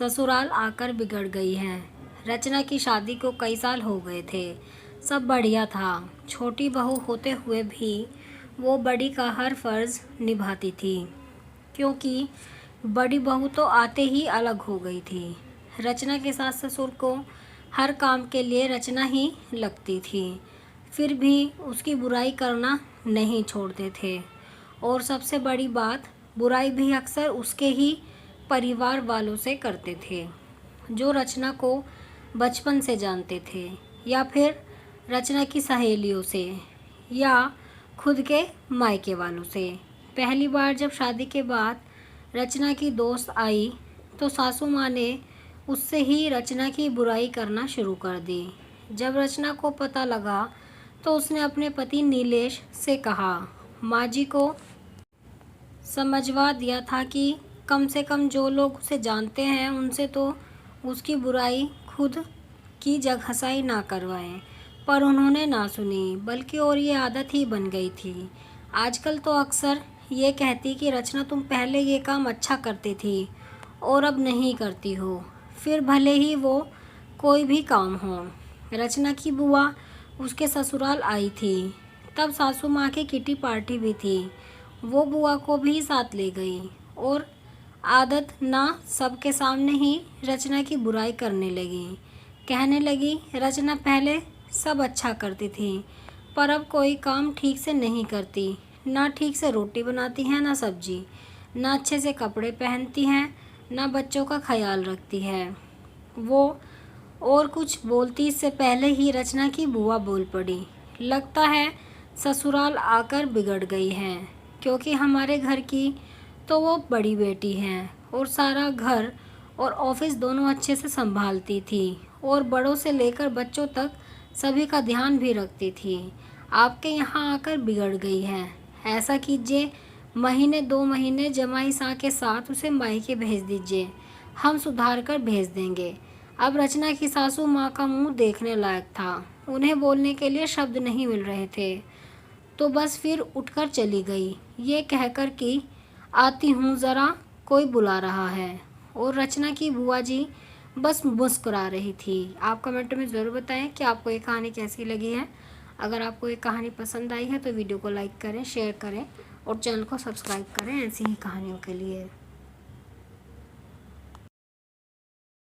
ससुराल आकर बिगड़ गई है। रचना की शादी को कई साल हो गए थे। सब बढ़िया था। छोटी बहू होते हुए भी वो बड़ी का हर फर्ज निभाती थी, क्योंकि बड़ी बहू तो आते ही अलग हो गई थी। रचना के सास ससुर को हर काम के लिए रचना ही लगती थी, फिर भी उसकी बुराई करना नहीं छोड़ते थे। और सबसे बड़ी बात, बुराई भी अक्सर उसके ही परिवार वालों से करते थे, जो रचना को बचपन से जानते थे, या फिर रचना की सहेलियों से, या खुद के मायके वालों से। पहली बार जब शादी के बाद रचना की दोस्त आई तो सासू माँ ने उससे ही रचना की बुराई करना शुरू कर दी। जब रचना को पता लगा तो उसने अपने पति नीलेश से कहा, माँ जी को समझवा दिया था कि कम से कम जो लोग उसे जानते हैं उनसे तो उसकी बुराई खुद की जगहसाई ना करवाएं, पर उन्होंने ना सुनी, बल्कि और ये आदत ही बन गई थी। आजकल तो अक्सर ये कहती कि रचना तुम पहले ये काम अच्छा करती थी और अब नहीं करती हो, फिर भले ही वो कोई भी काम हो। रचना की बुआ उसके ससुराल आई थी, तब सासू माँ की किटी पार्टी भी थी। वो बुआ को भी साथ ले गई और आदत ना सबके सामने ही रचना की बुराई करने लगी। कहने लगी, रचना पहले सब अच्छा करती थी, पर अब कोई काम ठीक से नहीं करती, ना ठीक से रोटी बनाती है, ना सब्जी, ना अच्छे से कपड़े पहनती हैं, ना बच्चों का ख्याल रखती है। वो और कुछ बोलती से पहले ही रचना की बुआ बोल पड़ी, लगता है ससुराल आकर बिगड़ गई है, क्योंकि हमारे घर की तो वो बड़ी बेटी हैं और सारा घर और ऑफिस दोनों अच्छे से संभालती थी और बड़ों से लेकर बच्चों तक सभी का ध्यान भी रखती थी। आपके यहाँ आकर बिगड़ गई है। ऐसा कीजिए, महीने 2 महीने जमाई साँ के साथ उसे मायके भेज दीजिए, हम सुधार कर भेज देंगे। अब रचना की सासू माँ का मुंह देखने लायक था। उन्हें बोलने के लिए शब्द नहीं मिल रहे थे, तो बस फिर उठकर चली गई, ये कहकर कि आती हूँ ज़रा, कोई बुला रहा है। और रचना की बुआ जी बस मुस्कुरा रही थी। आप कमेंट में ज़रूर बताएं कि आपको ये कहानी कैसी लगी है। अगर आपको ये कहानी पसंद आई है तो वीडियो को लाइक करें, शेयर करें और चैनल को सब्सक्राइब करें ऐसी ही कहानियों के लिए।